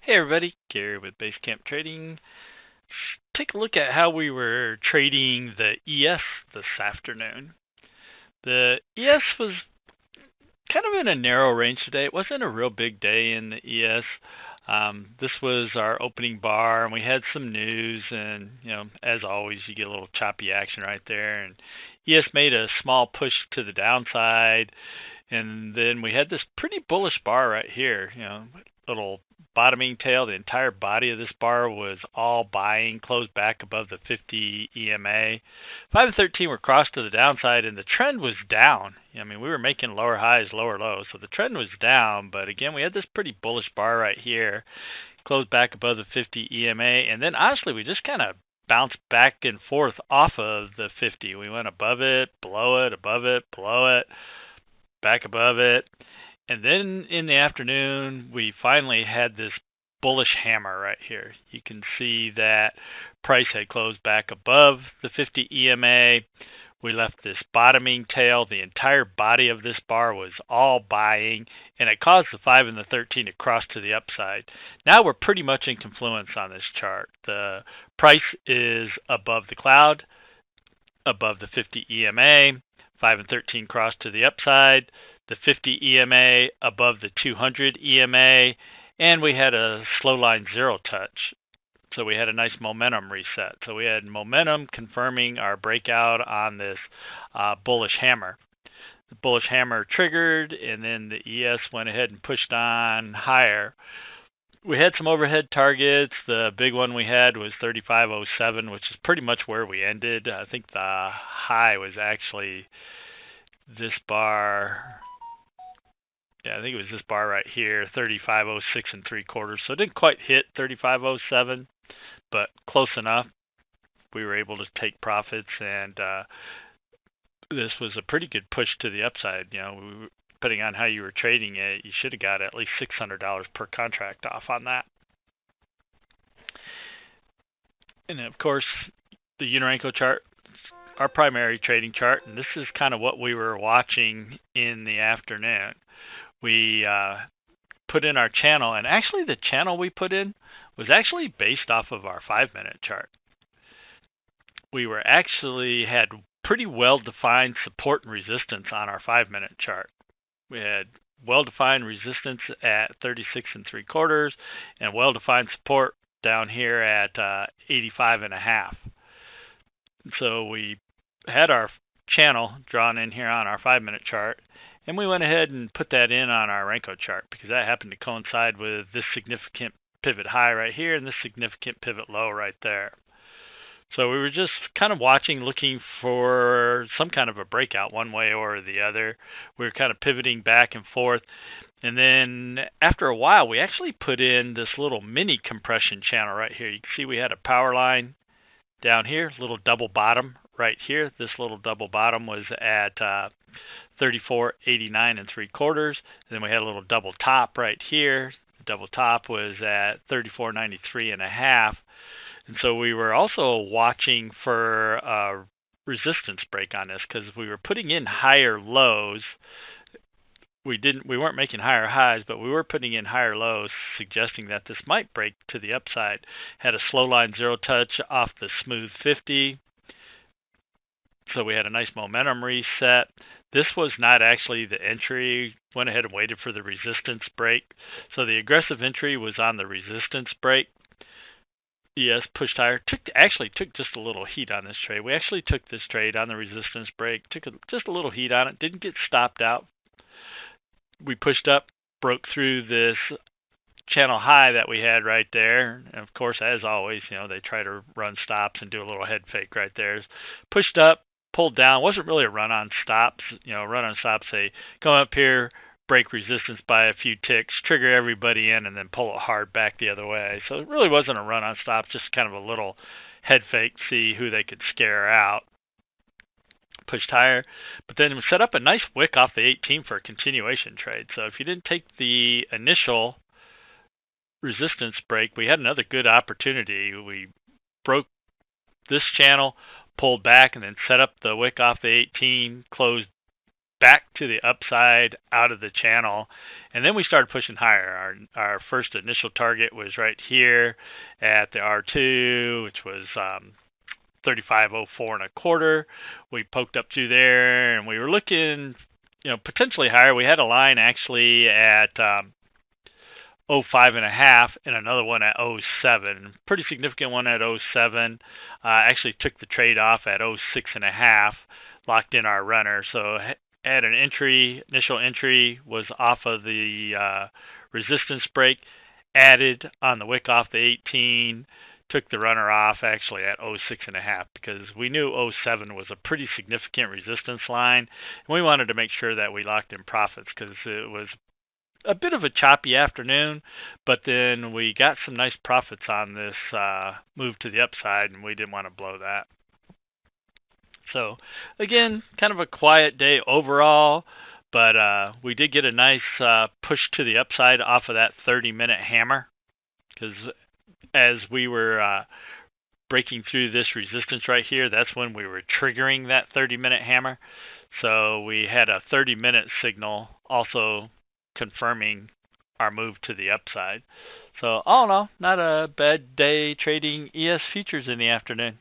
Hey everybody, Gary with Basecamp Trading. Take a look at how we were trading the ES this afternoon. The ES was kind of in a narrow range today. It wasn't a real big day in the ES. This was our opening bar, and we had some news, and as always, you get a little choppy action right there. And ES made a small push to the downside, and then we had this pretty bullish bar right here. Little bottoming tail. The entire body of this bar was all buying, closed back above the 50 EMA. 5 and 13 were crossed to the downside, and the trend was down. We were making lower highs, lower lows, so the trend was down. But again, we had this pretty bullish bar right here, closed back above the 50 EMA, and then honestly, we just kind of bounced back and forth off of the 50. We went above it, below it, above it, below it, back above it. And then in the afternoon, we finally had this bullish hammer right here. You can see that price had closed back above the 50 EMA. We left this bottoming tail. The entire body of this bar was all buying, and it caused the 5 and the 13 to cross to the upside. Now we're pretty much in confluence on this chart. The price is above the cloud, above the 50 EMA. 5 and 13 crossed to the upside. The 50 EMA above the 200 EMA, and we had a slow line zero touch. So we had a nice momentum reset. So we had momentum confirming our breakout on this bullish hammer. The bullish hammer triggered, and then the ES went ahead and pushed on higher. We had some overhead targets. The big one we had was 35.07, which is pretty much where we ended. I think the high was actually this bar. I think it was this bar right here, 35.06 3/4. So it didn't quite hit 35.07, but close enough. We were able to take profits, and this was a pretty good push to the upside. Depending on how you were trading it, you should have got at least $600 per contract off on that. And of course, the Unorenco chart, our primary trading chart, and this is kind of what we were watching in the afternoon. We put in our channel, and actually the channel we put in was actually based off of our 5-minute chart. We were actually had pretty well-defined support and resistance on our 5-minute chart. We had well-defined resistance at 36 3/4 and well-defined support down here at 85.5. So we had our channel drawn in here on our 5-minute chart, and we went ahead and put that in on our Renko chart because that happened to coincide with this significant pivot high right here and this significant pivot low right there. So we were just kind of watching, looking for some kind of a breakout one way or the other. We were kind of pivoting back and forth. And then after a while, we actually put in this little mini compression channel right here. You can see we had a power line down here, little double bottom right here. This little double bottom was at 34.89 3/4. Then we had a little double top right here. The double top was at 34.93.5. And so we were also watching for a resistance break on this because we were putting in higher lows. We weren't making higher highs, but we were putting in higher lows, suggesting that this might break to the upside. Had a slow line zero touch off the smooth 50. So we had a nice momentum reset. This was not actually the entry. Went ahead and waited for the resistance break. So the aggressive entry was on the resistance break. ES pushed higher. Actually took just a little heat on this trade. We actually took this trade on the resistance break. Took just a little heat on it. Didn't get stopped out. We pushed up, broke through this channel high that we had right there. And of course, as always, they try to run stops and do a little head fake right there. Pushed up, pulled down. Wasn't really a run on stops. Run on stops, say, come up here, break resistance by a few ticks, trigger everybody in, and then pull it hard back the other way. So it really wasn't a run on stops, just kind of a little head fake, see who they could scare out. Pushed higher, but then we set up a nice wick off the 18 for a continuation trade. So if you didn't take the initial resistance break, we had another good opportunity. We broke this channel, pulled back, and then set up the wick off the 18, closed back to the upside out of the channel, And then we started pushing higher. Our first initial target was right here at the R2, which was 35.04 and a quarter. We poked up through there, and we were looking, potentially higher. We had a line actually at 05 and a half, and another one at 07. Pretty significant one at 07. Actually took the trade off at 06 and a half, locked in our runner. So had an initial entry was off of the resistance break, added on the wick off the 18, took the runner off actually at 06 and a half, because we knew 07 was a pretty significant resistance line, and we wanted to make sure that we locked in profits, because it was a bit of a choppy afternoon, but then we got some nice profits on this move to the upside, and we didn't want to blow that. So again, kind of a quiet day overall, but we did get a nice push to the upside off of that 30-minute hammer, because as we were breaking through this resistance right here, that's when we were triggering that 30-minute hammer. So we had a 30-minute signal also confirming our move to the upside. So all in all, not a bad day trading ES futures in the afternoon.